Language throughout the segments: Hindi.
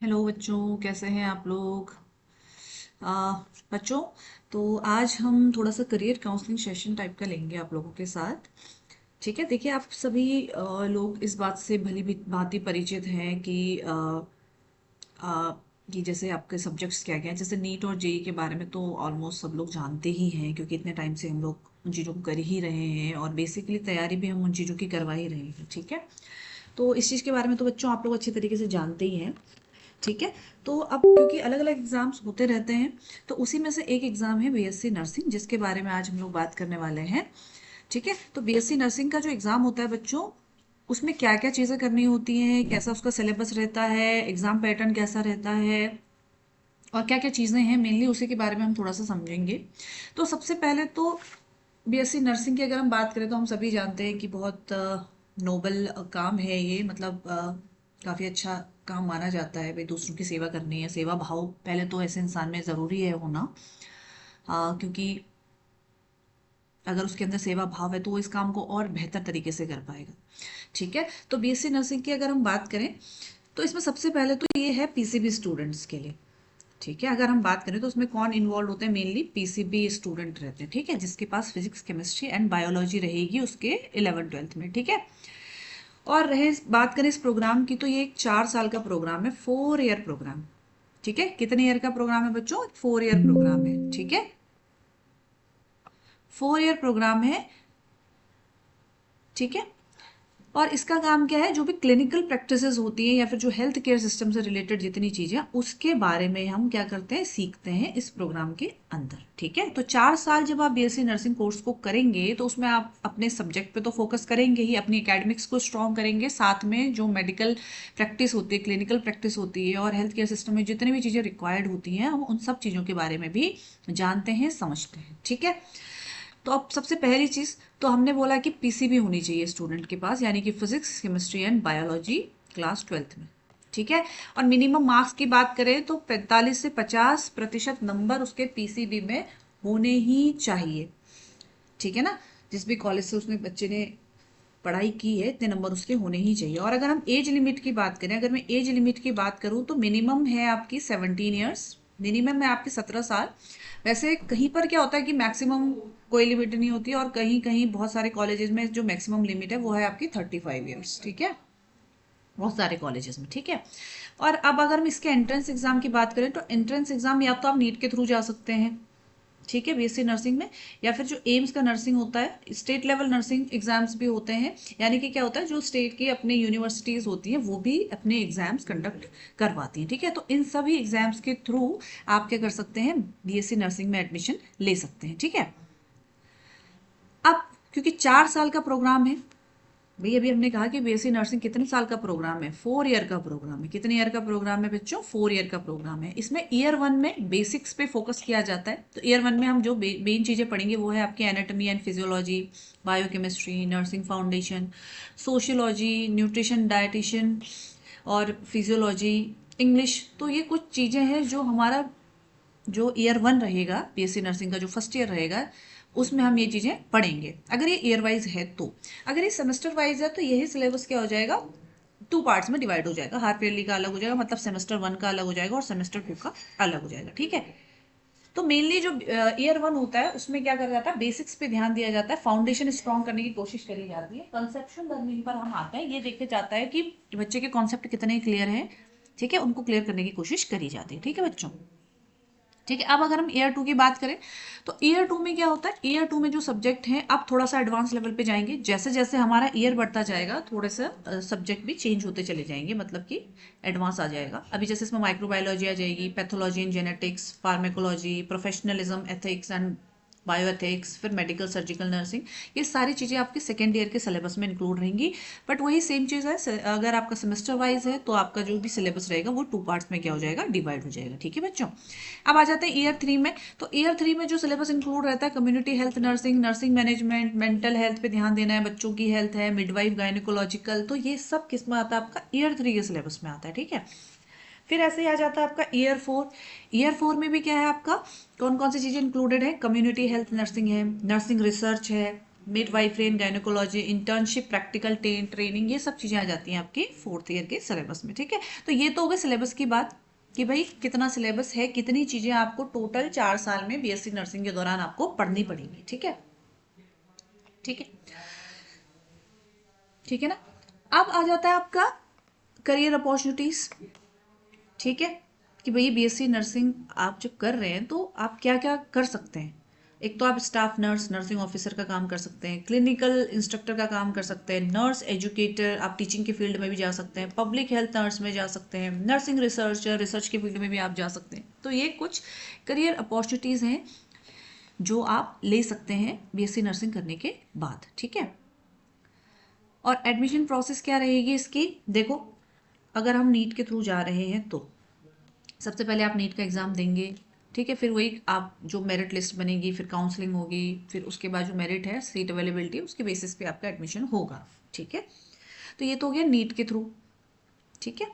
हेलो बच्चों, कैसे हैं आप लोग। आ, बच्चों, तो आज हम थोड़ा सा करियर काउंसलिंग सेशन टाइप का लेंगे आप लोगों के साथ। ठीक है, देखिए आप सभी लोग इस बात से भली भांति परिचित हैं कि आ, कि जैसे आपके सब्जेक्ट्स क्या क्या हैं। जैसे नीट और जेई के बारे में तो ऑलमोस्ट सब लोग जानते ही हैं, क्योंकि इतने टाइम से हम लोग उन चीज़ों को कर ही रहे हैं और बेसिकली तैयारी भी हम उन चीज़ों की करवा ही रहे हैं। ठीक है, तो इस चीज़ के बारे में तो बच्चों आप लोग अच्छी तरीके से जानते ही हैं। ठीक है, तो अब क्योंकि अलग अलग एग्जाम्स होते रहते हैं, तो उसी में से एक एग्जाम है बीएससी नर्सिंग, जिसके बारे में आज हम लोग बात करने वाले हैं। ठीक है, तो बीएससी नर्सिंग का जो एग्जाम होता है बच्चों, उसमें क्या क्या चीज़ें करनी होती हैं, कैसा उसका सिलेबस रहता है, एग्जाम पैटर्न कैसा रहता है और क्या क्या चीज़ें हैं, मेनली उसी के बारे में हम थोड़ा सा समझेंगे। तो सबसे पहले तो बीएससी नर्सिंग की अगर हम बात करें तो हम सभी जानते हैं कि बहुत नोबल काम है ये। मतलब काफ़ी अच्छा काम माना जाता है भाई, दूसरों की सेवा करनी है। सेवा भाव पहले तो ऐसे इंसान में ज़रूरी है होना, क्योंकि अगर उसके अंदर सेवा भाव है तो वो इस काम को और बेहतर तरीके से कर पाएगा। ठीक है, तो बीएससी नर्सिंग की अगर हम बात करें तो इसमें सबसे पहले तो ये है पीसीबी स्टूडेंट्स के लिए। ठीक है, अगर हम बात करें तो उसमें कौन इन्वॉल्व होते हैं, मेनली पीसीबी स्टूडेंट रहते हैं। ठीक है, जिसके पास फिजिक्स केमिस्ट्री एंड बायोलॉजी रहेगी उसके 11th 12th में। ठीक है, और रहे बात करें इस प्रोग्राम की, तो ये एक 4 साल का प्रोग्राम है, 4 ईयर प्रोग्राम। ठीक है, कितने ईयर का प्रोग्राम है बच्चों, 4 ईयर प्रोग्राम है। ठीक है, 4 ईयर प्रोग्राम है। ठीक है, और इसका काम क्या है, जो भी क्लिनिकल प्रैक्टिसेस होती हैं या फिर जो हेल्थ केयर सिस्टम से रिलेटेड जितनी चीजें, उसके बारे में हम क्या करते हैं, सीखते हैं इस प्रोग्राम के अंदर। ठीक है, तो 4 साल जब आप बीएससी नर्सिंग कोर्स को करेंगे तो उसमें आप अपने सब्जेक्ट पे तो फोकस करेंगे ही, अपनी एकेडमिक्स को स्ट्रॉन्ग करेंगे, साथ में जो मेडिकल प्रैक्टिस होती है, क्लिनिकल प्रैक्टिस होती है और हेल्थ केयर सिस्टम में जितनी भी चीज़ें रिक्वायर्ड होती हैं, हम उन सब चीज़ों के बारे में भी जानते हैं, समझते हैं। ठीक है, तो अब सबसे पहली चीज तो हमने बोला कि पीसीबी होनी चाहिए स्टूडेंट के पास, यानी कि physics chemistry and biology class 12th में। ठीक है, और मिनिमम मार्क्स की बात करें तो 45 से 50% नंबर उसके पीसीबी में होने ही चाहिए। ठीक है ना, जिस भी कॉलेज से उसने बच्चे ने पढ़ाई की है इतने नंबर उसके होने ही चाहिए। और अगर हम एज लिमिट की बात करें, अगर मैं एज लिमिट की बात करूं तो मिनिमम है आपकी 17 ईयर्स, मिनिमम है आपके 17 साल। वैसे कहीं पर क्या होता है कि मैक्सिमम कोई लिमिट नहीं होती, और कहीं कहीं बहुत सारे कॉलेजेस में जो मैक्सिमम लिमिट है वो है आपकी 35 ईयर्स। ठीक है, बहुत सारे कॉलेजेस में। ठीक है, और अब अगर हम इसके एंट्रेंस एग्जाम की बात करें तो एंट्रेंस एग्जाम या तो आप नीट के थ्रू जा सकते हैं, ठीक है, बीएससी नर्सिंग में, या फिर जो एम्स का नर्सिंग होता है, स्टेट लेवल नर्सिंग एग्जाम्स भी होते हैं। यानी कि क्या होता है, जो स्टेट की अपनी यूनिवर्सिटीज होती हैं वो भी अपने एग्जाम्स कंडक्ट करवाती हैं। ठीक है, तो इन सभी एग्जाम्स के थ्रू आप क्या कर सकते हैं, बीएससी नर्सिंग में एडमिशन ले सकते हैं। ठीक है, अब क्योंकि 4 साल का प्रोग्राम है भाई, अभी हमने कहा कि बीएससी नर्सिंग कितने साल का प्रोग्राम है, 4 ईयर का प्रोग्राम है। कितने ईयर का प्रोग्राम है बच्चों, 4 ईयर का प्रोग्राम है। इसमें ईयर 1 में बेसिक्स पे फोकस किया जाता है। तो ईयर 1 में हम जो मेन चीज़ें पढ़ेंगे वो है आपकी anatomy and physiology, biochemistry, nursing foundation, sociology, nutrition dietitian और फिजियोलॉजी, इंग्लिश। तो ये कुछ चीज़ें हैं जो हमारा जो ईयर 1 रहेगा बीएससी नर्सिंग का, जो फर्स्ट ईयर रहेगा, उसमें हम ये चीज़ें पढ़ेंगे, अगर ये ईयर वाइज है तो। अगर ये सेमेस्टर वाइज है तो यही सिलेबस क्या हो जाएगा, 2 पार्ट्स में डिवाइड हो जाएगा। हाफ ईयरली का अलग हो जाएगा, मतलब सेमेस्टर 1 का अलग हो जाएगा और सेमेस्टर 2 का अलग हो जाएगा। ठीक है, तो मेनली जो ईयर 1 होता है उसमें क्या करा जाता है, बेसिक्स पे ध्यान दिया जाता है, फाउंडेशन स्ट्रॉन्ग करने की कोशिश करी जाती है। कंसेप्शन लर्निंग पर हम आते हैं, ये देखा जाता है कि बच्चे के कॉन्सेप्ट कितने क्लियर हैं। ठीक है, उनको क्लियर करने की कोशिश करी जाती है। ठीक है बच्चों, ठीक है, अब अगर हम ईयर 2 की बात करें तो ईयर 2 में क्या होता है, ईयर 2 में जो सब्जेक्ट हैं अब थोड़ा सा एडवांस लेवल पे जाएंगे। जैसे जैसे हमारा ईयर बढ़ता जाएगा थोड़े सा सब्जेक्ट भी चेंज होते चले जाएंगे, मतलब कि एडवांस आ जाएगा। अभी जैसे इसमें माइक्रोबायोलॉजी आ जाएगी, pathology and genetics, pharmacology, professionalism, ethics and bio ethics, फिर मेडिकल सर्जिकल नर्सिंग, ये सारी चीज़ें आपके सेकेंड ईयर के सिलेबस में इंक्लूड रहेंगी। बट वही सेम चीज़ है, अगर आपका सेमेस्टर वाइज है तो आपका जो भी सिलेबस रहेगा वो 2 पार्ट्स में क्या हो जाएगा, डिवाइड हो जाएगा। ठीक है बच्चों, अब आ जाते हैं ईयर 3 में। तो ईयर 3 में जो सिलेबस इंक्लूड रहता है, community health nursing, nursing management, mental health पे ध्यान देना है, बच्चों की हेल्थ है, मिडवाइफ, गायनिकोलॉजिकल, तो ये सब किस में आता है, आपका ईयर 3 के सिलेबस में आता है। ठीक है, फिर ऐसे ही आ जाता है आपका ईयर 4। ईयर 4 में भी क्या है आपका, कौन कौन सी चीज़ें इंक्लूडेड है, कम्युनिटी हेल्थ नर्सिंग है, नर्सिंग रिसर्च है, midwifery and gynaecology, internship, practical training, ये सब चीज़ें आ जाती हैं आपकी 4th ईयर के सिलेबस में। ठीक है, तो ये तो हो गए सिलेबस की बात कि भाई कितना सिलेबस है, कितनी चीज़ें आपको टोटल 4 साल में बीएससी नर्सिंग के दौरान आपको पढ़नी पड़ेंगी। ठीक है, ठीक है, ठीक है ना। अब आ जाता है आपका करियर अपॉर्चुनिटीज। ठीक है, कि भाई बीएससी नर्सिंग आप जब कर रहे हैं तो आप क्या क्या कर सकते हैं। एक तो आप स्टाफ नर्स, नर्सिंग ऑफिसर का काम कर सकते हैं, क्लिनिकल इंस्ट्रक्टर का काम कर सकते हैं, नर्स एजुकेटर, आप टीचिंग के फील्ड में भी जा सकते हैं, पब्लिक हेल्थ नर्स में जा सकते हैं, नर्सिंग रिसर्चर, रिसर्च के फील्ड में भी आप जा सकते हैं। तो ये कुछ करियर अपॉर्चुनिटीज़ हैं जो आप ले सकते हैं बीएससी नर्सिंग करने के बाद। ठीक है, और एडमिशन प्रोसेस क्या रहेगी इसकी, देखो अगर हम नीट के थ्रू जा रहे हैं तो सबसे पहले आप नीट का एग्ज़ाम देंगे। ठीक है, फिर वही आप जो मेरिट लिस्ट बनेगी, फिर काउंसलिंग होगी, फिर उसके बाद जो मेरिट है, सीट अवेलेबिलिटी, उसके बेसिस पे आपका एडमिशन होगा। ठीक है, तो ये तो हो गया नीट के थ्रू। ठीक है,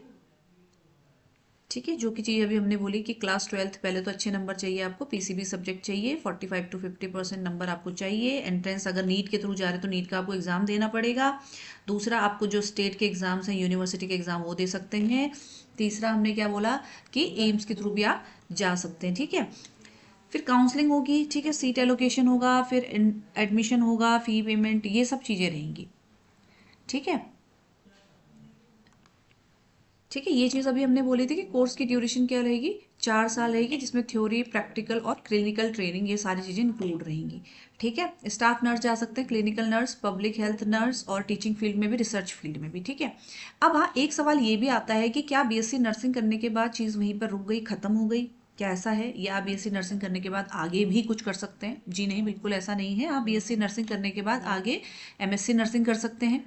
ठीक है, जो कि चीज़ अभी हमने बोली कि क्लास 12th पहले तो अच्छे नंबर चाहिए आपको, पीसीबी सब्जेक्ट चाहिए, 45 to 50% नंबर आपको चाहिए। एंट्रेंस अगर नीट के थ्रू जा रहे हैं तो नीट का आपको एग्ज़ाम देना पड़ेगा। दूसरा, आपको जो स्टेट के एग्ज़ाम्स हैं, यूनिवर्सिटी के एग्ज़ाम, वो दे सकते हैं। तीसरा हमने क्या बोला कि एम्स के थ्रू भी आप जा सकते हैं। ठीक है, फिर काउंसलिंग होगी। ठीक है, सीट एलोकेशन होगा, फिर एडमिशन होगा, फ़ी पेमेंट, ये सब चीज़ें रहेंगी। ठीक है, ठीक है, ये चीज़ अभी हमने बोली थी कि कोर्स की ड्यूरेशन क्या रहेगी, 4 साल रहेगी, जिसमें थ्योरी, प्रैक्टिकल और क्लिनिकल ट्रेनिंग, ये सारी चीज़ें इंक्लूड रहेंगी। ठीक है, स्टाफ नर्स जा सकते हैं, clinical nurse, public health nurse और टीचिंग फील्ड में भी, रिसर्च फील्ड में भी। ठीक है, अब हाँ एक सवाल ये भी आता है कि क्या बीएससी नर्सिंग करने के बाद चीज़ वहीं पर रुक गई, खत्म हो गई, क्या ऐसा है, या आप बीएससी नर्सिंग करने के बाद आगे भी कुछ कर सकते हैं? जी नहीं, बिल्कुल ऐसा नहीं है। आप बीएससी नर्सिंग करने के बाद आगे एमएससी नर्सिंग कर सकते हैं।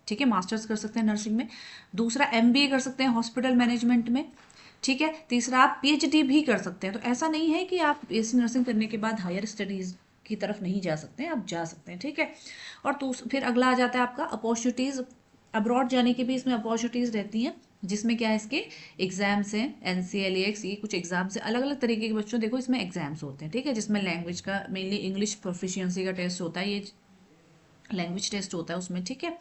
ठीक है, मास्टर्स कर सकते हैं नर्सिंग में। दूसरा, एमबीए कर सकते हैं हॉस्पिटल मैनेजमेंट में। ठीक है, तीसरा आप पीएचडी भी कर सकते हैं। तो ऐसा नहीं है कि आप बीएससी नर्सिंग करने के बाद हायर स्टडीज़ की तरफ नहीं जा सकते हैं, आप जा सकते हैं। ठीक है, और तो फिर अगला आ जाता है आपका अपॉर्चुनिटीज़। अब्रॉड जाने की भी इसमें अपॉर्चुनिटीज़ रहती हैं, जिसमें क्या है, इसके एग्जाम्स हैं, एनसीएलएक्स, ये कुछ एग्जाम्स हैं, अलग अलग तरीके के बच्चों, देखो इसमें एग्जाम्स होते हैं। ठीक है, जिसमें लैंग्वेज का मेनली इंग्लिश प्रोफिशिएंसी का टेस्ट होता है, ये लैंग्वेज टेस्ट होता है उसमें। ठीक है,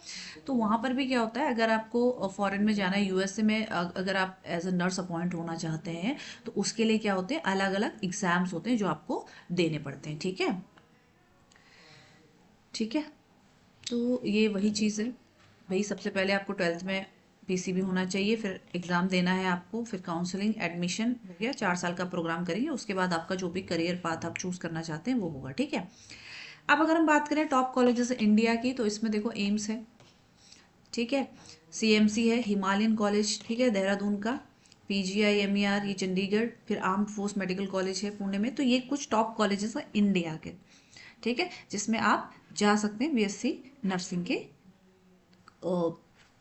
तो वहाँ पर भी क्या होता है, अगर आपको फॉरेन में जाना है, यूएसए में अगर आप एज अ नर्स अपॉइंट होना चाहते हैं तो उसके लिए क्या होते हैं, अलग अलग एग्जाम्स होते हैं जो आपको देने पड़ते हैं। ठीक है, ठीक है, तो ये वही चीज़ है भाई। सबसे पहले आपको 12th में पीसीबी होना चाहिए, फिर एग्ज़ाम देना है आपको, फिर काउंसलिंग, एडमिशन हो गया, 4 साल का प्रोग्राम करेंगे, उसके बाद आपका जो भी करियर पाथ आप चूज़ करना चाहते हैं वो होगा। ठीक है, अब अगर हम बात करें टॉप कॉलेजेस इंडिया की, तो इसमें देखो एम्स है। ठीक है, सीएमसी है, हिमालयन कॉलेज, ठीक है, देहरादून का, पीजीआईएमईआर, ये चंडीगढ़, फिर आर्म्ड फोर्स मेडिकल कॉलेज है पुणे में। तो ये कुछ टॉप कॉलेजेस हैं इंडिया के। ठीक है, जिसमें आप जा सकते हैं बीएससी नर्सिंग के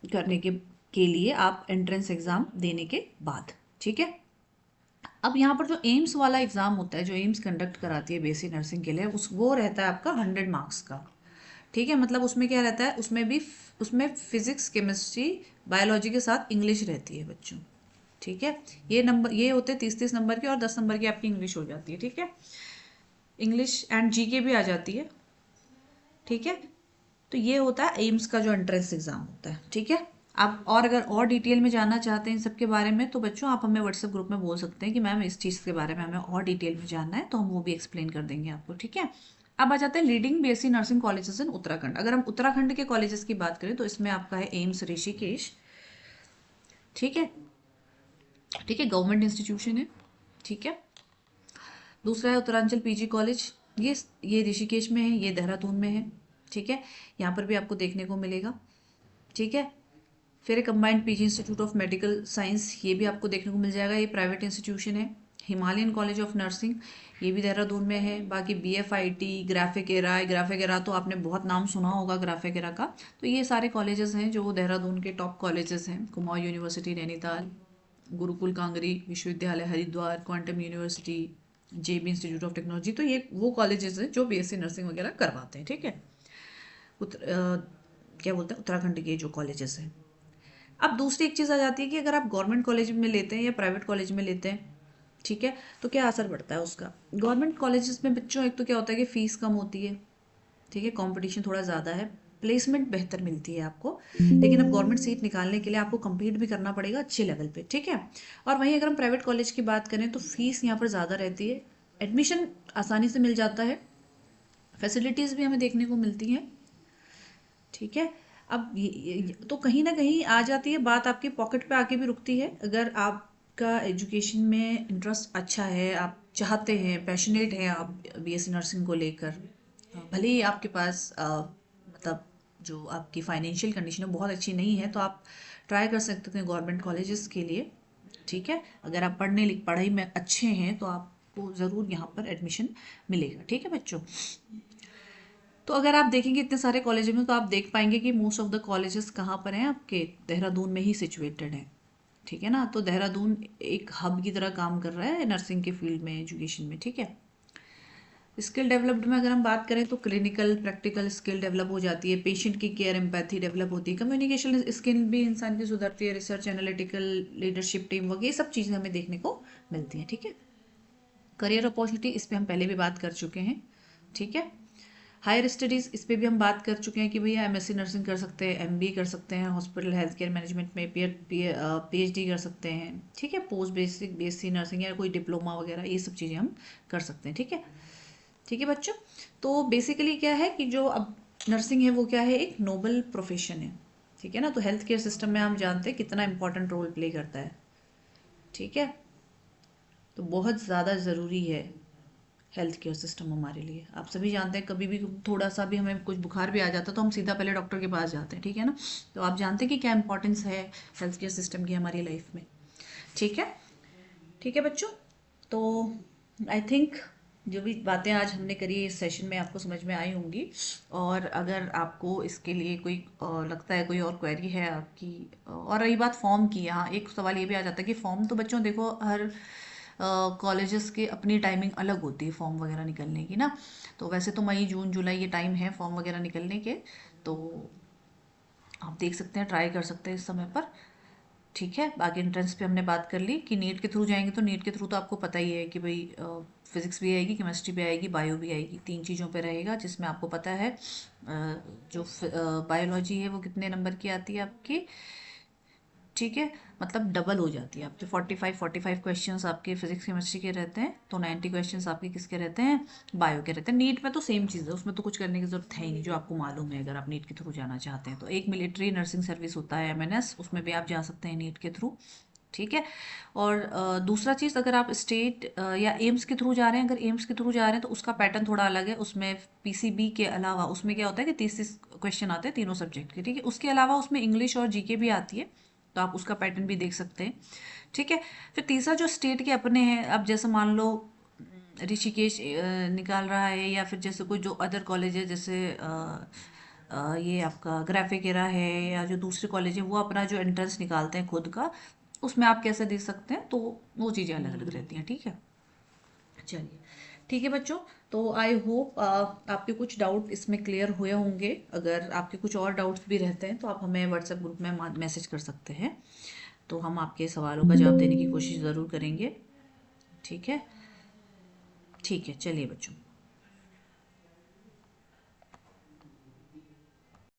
करने के लिए, आप एंट्रेंस एग्ज़ाम देने के बाद। ठीक है, अब यहाँ पर जो एम्स वाला एग्ज़ाम होता है, जो एम्स कंडक्ट कराती है बीएससी नर्सिंग के लिए, उस वो रहता है आपका 100 मार्क्स का। ठीक है, मतलब उसमें क्या रहता है, उसमें फिजिक्स, केमिस्ट्री, बायोलॉजी के साथ इंग्लिश रहती है बच्चों। ठीक है, ये नंबर ये होते हैं 30-30 नंबर के, और 10 नंबर की आपकी इंग्लिश हो जाती है। ठीक है, इंग्लिश एंड जीके भी आ जाती है। ठीक है, तो ये होता है एम्स का जो एंट्रेंस एग्ज़ाम होता है। ठीक है, आप और अगर और डिटेल में जानना चाहते हैं इन सब के बारे में, तो बच्चों आप हमें व्हाट्सएप ग्रुप में बोल सकते हैं कि मैम इस चीज़ के बारे में हमें और डिटेल में जानना है, तो हम वो भी एक्सप्लेन कर देंगे आपको। ठीक है, अब आ जाते हैं leading BSc nursing colleges in Uttarakhand. अगर हम उत्तराखंड के कॉलेजेस की बात करें तो इसमें आपका है एम्स ऋषिकेश। ठीक है, ठीक है, गवर्नमेंट इंस्टीट्यूशन है। ठीक है, दूसरा है उत्तरांचल पीजी कॉलेज, ये ऋषिकेश में है, ये देहरादून में है। ठीक है, यहाँ पर भी आपको देखने को मिलेगा। ठीक है, फिर combined PG institute of medical science, ये भी आपको देखने को मिल जाएगा, ये प्राइवेट इंस्टीट्यूशन है। हिमालयन कॉलेज ऑफ नर्सिंग, ये भी देहरादून में है। बाकी बीएफआईटी, ग्राफिक एरा तो आपने बहुत नाम सुना होगा ग्राफिक एरा का। तो ये सारे कॉलेजेस हैं जो देहरादून के टॉप कॉलेजेस हैं। कुमाऊं यूनिवर्सिटी नैनीताल, गुरुकुल कांगरी विश्वविद्यालय Haridwar, quantum university, JB institute of technology, तो ये वो कॉलेजेस हैं जो बीएससी नर्सिंग वगैरह करवाते हैं। ठीक है, क्या बोलते हैं, उत्तराखंड के जो कॉलेजेस हैं। अब दूसरी एक चीज़ आ जाती है कि अगर आप गवर्नमेंट कॉलेज में लेते हैं या प्राइवेट कॉलेज में लेते हैं, ठीक है, तो क्या असर पड़ता है उसका। गवर्नमेंट कॉलेजेस में बच्चों एक तो क्या होता है कि फ़ीस कम होती है। ठीक है, कंपटीशन थोड़ा ज़्यादा है, प्लेसमेंट बेहतर मिलती है आपको, लेकिन अब गवर्नमेंट सीट निकालने के लिए आपको compete भी करना पड़ेगा अच्छे लेवल पे, ठीक है। और वहीं अगर हम प्राइवेट कॉलेज की बात करें तो फीस यहाँ पर ज़्यादा रहती है, एडमिशन आसानी से मिल जाता है, फैसिलिटीज़ भी हमें देखने को मिलती हैं, ठीक है। अब तो कहीं ना कहीं आ जाती है बात, आपकी पॉकेट पे आके भी रुकती है। अगर आपका एजुकेशन में इंटरेस्ट अच्छा है, आप चाहते हैं, पैशनेट हैं आप बीएससी नर्सिंग को लेकर, भले ही आपके पास मतलब जो आपकी फाइनेंशियल कंडीशन है बहुत अच्छी नहीं है, तो आप ट्राई कर सकते हैं गवर्नमेंट कॉलेजेस के लिए, ठीक है। अगर आप पढ़ाई में अच्छे हैं तो आपको ज़रूर यहाँ पर एडमिशन मिलेगा, ठीक है बच्चों। तो अगर आप देखेंगे इतने सारे कॉलेज में तो आप देख पाएंगे कि मोस्ट ऑफ द कॉलेजेस कहाँ पर हैं, आपके देहरादून में ही सिचुएटेड हैं, ठीक है ना। तो देहरादून एक हब की तरह काम कर रहा है नर्सिंग के फील्ड में, एजुकेशन में, ठीक है। स्किल डेवलप्ड में अगर हम बात करें तो क्लिनिकल प्रैक्टिकल स्किल डेवलप हो जाती है, पेशेंट की केयर एम्पैथी डेवलप होती है, कम्युनिकेशन स्किल भी इंसान की सुधरती है, research analytical leadership team work, ये सब चीज़ें हमें देखने को मिलती हैं, ठीक है। करियर अपॉर्चुनिटी इस पे हम पहले भी बात कर चुके हैं, ठीक है। हायर स्टडीज़ इस पे भी हम बात कर चुके हैं कि भैया एमएससी नर्सिंग कर सकते हैं, एमबीए कर सकते हैं, हॉस्पिटल हेल्थ केयर मैनेजमेंट में पीएचडी कर सकते हैं, ठीक है। पोस्ट बेसिक बीएससी नर्सिंग या कोई डिप्लोमा वगैरह ये सब चीज़ें हम कर सकते हैं, ठीक है। ठीक है बच्चों, तो बेसिकली क्या है कि जो अब नर्सिंग है वो क्या है, एक नोबल प्रोफेशन है, ठीक है ना। तो हेल्थ केयर सिस्टम में हम जानते हैं कितना इंपॉर्टेंट रोल प्ले करता है, ठीक है। तो बहुत ज़्यादा ज़रूरी है हेल्थ केयर सिस्टम हमारे लिए। आप सभी जानते हैं कभी भी थोड़ा सा भी हमें कुछ बुखार भी आ जाता है तो हम सीधा पहले डॉक्टर के पास जाते हैं, ठीक है ना। तो आप जानते हैं कि क्या इंपॉर्टेंस है हेल्थ केयर सिस्टम की हमारी लाइफ में, ठीक है। ठीक है बच्चों, तो आई थिंक जो भी बातें आज हमने करी इस सेशन में आपको समझ में आई होंगी। और अगर आपको इसके लिए कोई लगता है कोई और क्वेरी है आपकी, और रही बात फॉर्म की, यहाँ एक सवाल ये भी आ जाता है कि फॉर्म तो बच्चों देखो हर कॉलेजेस की अपनी टाइमिंग अलग होती है फॉर्म वगैरह निकलने की ना। तो वैसे तो मई जून जुलाई ये टाइम है फॉर्म वगैरह निकलने के, तो आप देख सकते हैं, ट्राई कर सकते हैं इस समय पर, ठीक है। बाकी एंट्रेंस पे हमने बात कर ली कि नीट के थ्रू जाएंगे, तो नीट के थ्रू तो आपको पता ही है कि भाई फिजिक्स भी आएगी, केमिस्ट्री भी आएगी, बायो भी आएगी, 3 चीज़ों पे रहेगा, जिसमें आपको पता है जो बायोलॉजी है वो कितने नंबर की आती है आपकी, ठीक है। मतलब डबल हो जाती है आपके 45 क्वेश्चंस आपके फिजिक्स केमिस्ट्री के रहते हैं, तो 90 क्वेश्चंस आपके किसके रहते हैं, बायो के रहते हैं। नीट में तो सेम चीज़ है, उसमें तो कुछ करने की जरूरत है ही नहीं, जो आपको मालूम है। अगर आप नीट के थ्रू जाना चाहते हैं तो एक मिलिट्री नर्सिंग सर्विस होता है एमएनएस, उसमें भी आप जा सकते हैं नीट के थ्रू, ठीक है। और दूसरा चीज़, अगर आप स्टेट या एम्स के थ्रू जा रहे हैं, अगर एम्स के थ्रू जा रहे हैं तो उसका पैटर्न थोड़ा अलग है। उसमें पीसीबी के अलावा उसमें क्या होता है कि 30 क्वेश्चन आते हैं तीनों सब्जेक्ट के, ठीक है। उसके अलावा उसमें इंग्लिश और जीके भी आती है, तो आप उसका पैटर्न भी देख सकते हैं, ठीक है। फिर तीसरा जो स्टेट के अपने हैं, अब जैसे मान लो ऋषिकेश निकाल रहा है, या फिर जैसे कोई जो अदर कॉलेज है, जैसे ये आपका ग्राफिकेरा है, या जो दूसरे कॉलेज है वो अपना जो एंट्रेंस निकालते हैं खुद का, उसमें आप कैसे दे सकते हैं, तो वो चीज़ें अलग अलग रहती हैं, ठीक है। चलिए, ठीक है बच्चों, तो आई होप आपके कुछ डाउट इसमें क्लियर हुए होंगे। अगर आपके कुछ और डाउट्स भी रहते हैं तो आप हमें व्हाट्सएप ग्रुप में मैसेज कर सकते हैं, तो हम आपके सवालों का जवाब देने की कोशिश ज़रूर करेंगे, ठीक है। ठीक है, चलिए बच्चों।